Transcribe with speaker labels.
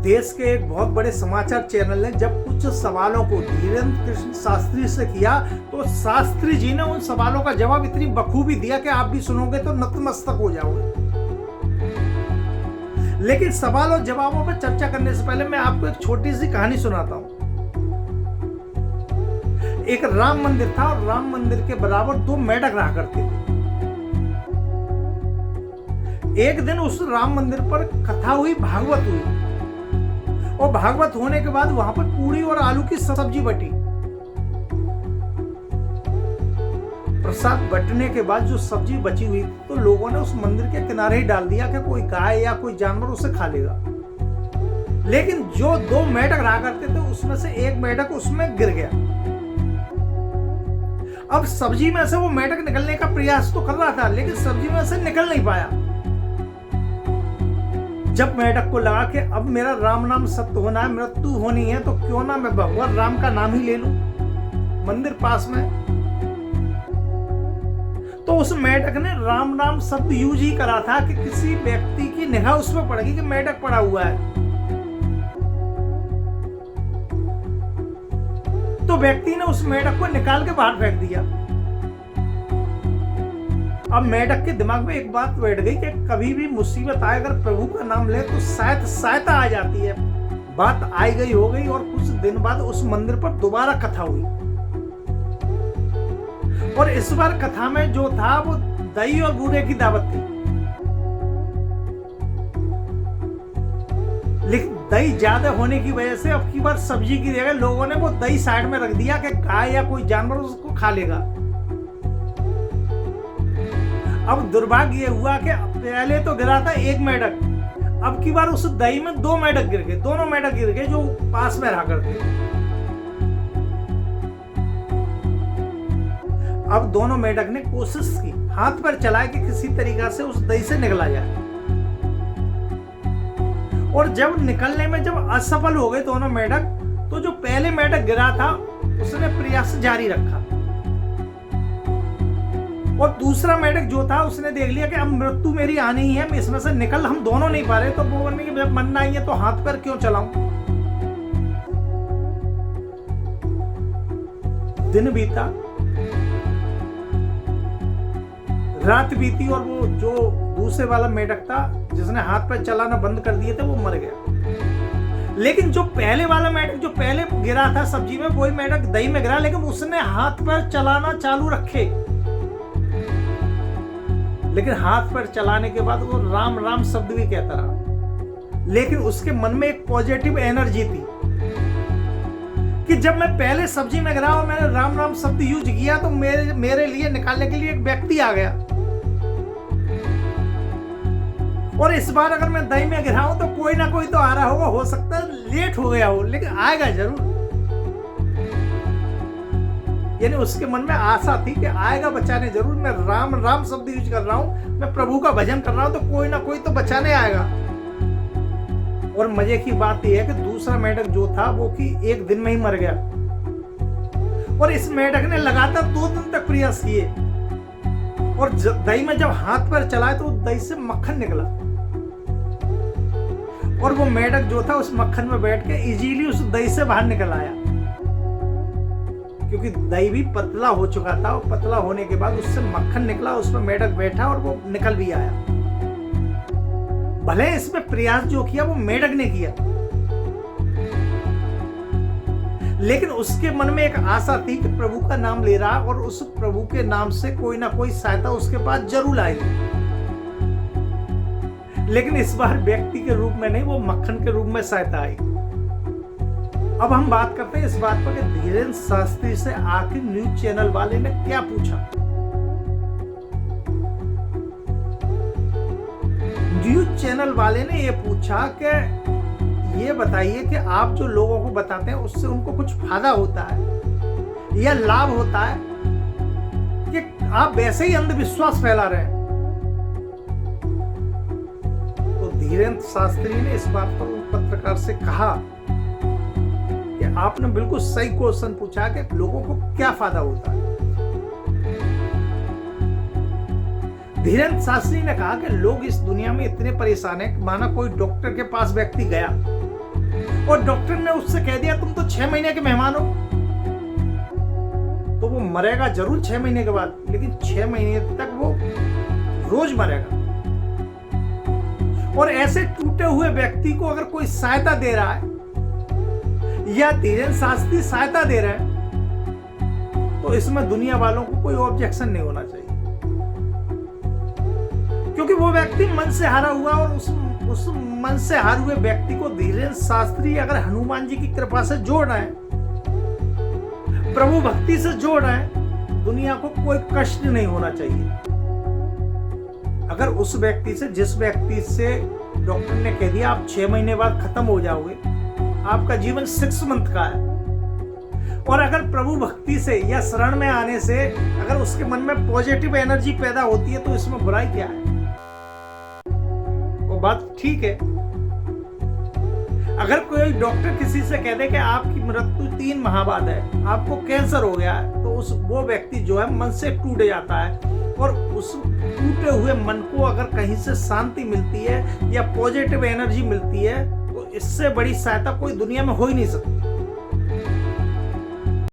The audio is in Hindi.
Speaker 1: देश के एक बहुत बड़े समाचार चैनल ने जब कुछ सवालों को धीरेन्द्र कृष्ण शास्त्री से किया तो शास्त्री जी ने उन सवालों का जवाब इतनी बखूबी दिया कि आप भी सुनोगे तो नतमस्तक हो जाओगे। लेकिन सवाल और जवाबों पर चर्चा करने से पहले मैं आपको एक छोटी सी कहानी सुनाता हूं। एक राम मंदिर था और राम मंदिर के बराबर 2 मेढक रहा करते थे। एक दिन उस राम मंदिर पर कथा हुई, भागवत हुई, और भागवत होने के बाद वहां पर पूरी और आलू की सब्जी बटी। प्रसाद बटने के बाद जो सब्जी बची हुई तो लोगों ने उस मंदिर के किनारे ही डाल दिया कि कोई गाय या कोई जानवर उसे खा लेगा। लेकिन जो 2 मेढक रहा करते थे उसमें से एक मेढक उसमें गिर गया। अब सब्जी में से वो मेढक निकलने का प्रयास तो कर रहा था लेकिन सब्जी में से निकल नहीं पाया। जब मेढक को लगा कि अब मेरा राम नाम सत्य होना है, मृत्यु होनी है, तो क्यों ना मैं भगवान राम का नाम ही ले लूं। मंदिर पास में, तो उस मेढक ने राम नाम शब्द यूज ही करा था कि किसी व्यक्ति की निगाह उस पर पड़ेगी कि मेढक पड़ा हुआ है। तो व्यक्ति ने उस मेढक को निकाल के बाहर फेंक दिया। अब मेढक के दिमाग में एक बात बैठ गई कि कभी भी मुसीबत आए अगर प्रभु का नाम ले तो शायद सहायता आ जाती है। बात आई गई हो गई और कुछ दिन बाद उस मंदिर पर दोबारा कथा हुई और इस बार कथा में जो था वो दही और बूढ़े की दावत थी। लेकिन दही ज्यादा होने की वजह से अब की बार सब्जी की जगह लोगों ने वो दही साइड में रख दिया कि गाय या कोई जानवर उसको खा लेगा। अब दुर्भाग्य ये हुआ कि पहले तो गिरा था एक मेढक, अब की बार उस दही में 2 मेढक गिर गए। दोनों मेढक गिर गए जो पास में रहा करते। अब दोनों मेढक ने कोशिश की, हाथ पर चलाए कि किसी तरीका से उस दही से निकला जाए। और जब निकलने में जब असफल हो गए दोनों मेढक, तो जो पहले मेढक गिरा था उसने प्रयास जारी रखा और दूसरा मेढक जो था उसने देख लिया कि अब मृत्यु मेरी आनी ही है, मैं इसमें से निकल हम दोनों नहीं पा रहे, तो वो बोलने की जब मरना ही है तो हाथ पर क्यों चलाऊं। दिन बीता, रात बीती और वो जो दूसरे वाला मेढक था जिसने हाथ पर चलाना बंद कर दिए थे वो मर गया। लेकिन जो पहले वाला मेढक जो पहले गिरा था सब्जी में, वही मेढक दही में गिरा, लेकिन उसने हाथ पर चलाना चालू रखे। लेकिन हाथ पर चलाने के बाद वो राम राम शब्द भी कहता रहा, लेकिन उसके मन में एक पॉजिटिव एनर्जी थी कि जब मैं पहले सब्जी में गिरा और मैंने राम राम शब्द यूज किया तो मेरे लिए निकालने के लिए एक व्यक्ति आ गया। और इस बार अगर मैं दही में गिरा हूं तो कोई ना कोई तो आ रहा होगा, हो सकता है लेट हो गया हो लेकिन आएगा जरूर। यानी उसके मन में आशा थी कि आएगा बचाने जरूर। मैं राम राम शब्द यूज कर रहा हूं, मैं प्रभु का भजन कर रहा हूं, तो कोई ना कोई तो बचाने आएगा। और मजे की बात यह है कि दूसरा मेढक जो था वो कि एक दिन में ही मर गया और इस मेढक ने लगातार 2 दिन तक प्रयास किए और दही में जब हाथ पर चलाए तो दही से मक्खन निकला और वो मेढक जो था उस मक्खन में बैठ के इजीली उस दही से बाहर निकल आया, क्योंकि दही भी पतला हो चुका था और पतला होने के बाद उससे मक्खन निकला, उसमें मेढक बैठा और वो निकल भी आया। भले इसमें प्रयास जो किया वो मेढक ने किया, लेकिन उसके मन में एक आशा थी कि प्रभु का नाम ले रहा और उस प्रभु के नाम से कोई ना कोई सहायता उसके पास जरूर आएगी। लेकिन इस बार व्यक्ति के रूप में नहीं, वो मक्खन के रूप में सहायता आई। अब हम बात करते हैं इस बात पर कि धीरेन्द्र शास्त्री से आखिर न्यूज चैनल वाले ने क्या पूछा। न्यूज चैनल वाले ने यह पूछा कि ये बताइए कि आप जो लोगों को बताते हैं उससे उनको कुछ फायदा होता है या लाभ होता है कि आप वैसे ही अंधविश्वास फैला रहे हैं। तो धीरेन्द्र शास्त्री ने इस बात पर उन पत्रकार से कहा कि आपने बिल्कुल सही क्वेश्चन पूछा कि लोगों को क्या फायदा होता है। धीरेन्द्र शास्त्री ने कहा कि लोग इस दुनिया में इतने परेशान हैं कि माना कोई डॉक्टर के पास व्यक्ति गया और डॉक्टर ने उससे कह दिया तुम तो 6 महीने के मेहमान हो, तो वो मरेगा जरूर 6 महीने के बाद, लेकिन 6 महीने तक वो रोज मरेगा। और ऐसे टूटे हुए व्यक्ति को अगर कोई सहायता दे रहा है या धीरेन्द्र शास्त्री सहायता दे रहे हैं, तो इसमें दुनिया वालों को कोई ऑब्जेक्शन नहीं होना चाहिए, क्योंकि वो व्यक्ति मन से हारा हुआ, और उस मन से हारे हुए व्यक्ति को धीरेन्द्र शास्त्री अगर हनुमान जी की कृपा से जोड़ रहे हैं, प्रभु भक्ति से जोड़ रहे हैं, दुनिया को कोई कष्ट नहीं होना चाहिए। अगर उस व्यक्ति से, जिस व्यक्ति से डॉक्टर ने कह दिया आप 6 महीने बाद खत्म हो जाओगे, आपका जीवन 6 मंथ का है, और अगर प्रभु भक्ति से या शरण में आने से अगर उसके मन में पॉजिटिव एनर्जी पैदा होती है, तो इसमें बुराई क्या है? वो बात ठीक है। अगर कोई डॉक्टर किसी से कह दे कि आपकी मृत्यु 3 माह बाद है, आपको कैंसर हो गया है, तो वो व्यक्ति जो है मन से टूट जाता है, और उस टूटे हुए मन को अगर कहीं से शांति मिलती है या पॉजिटिव एनर्जी मिलती है, तो इससे बड़ी सहायता कोई दुनिया में हो ही नहीं सकती।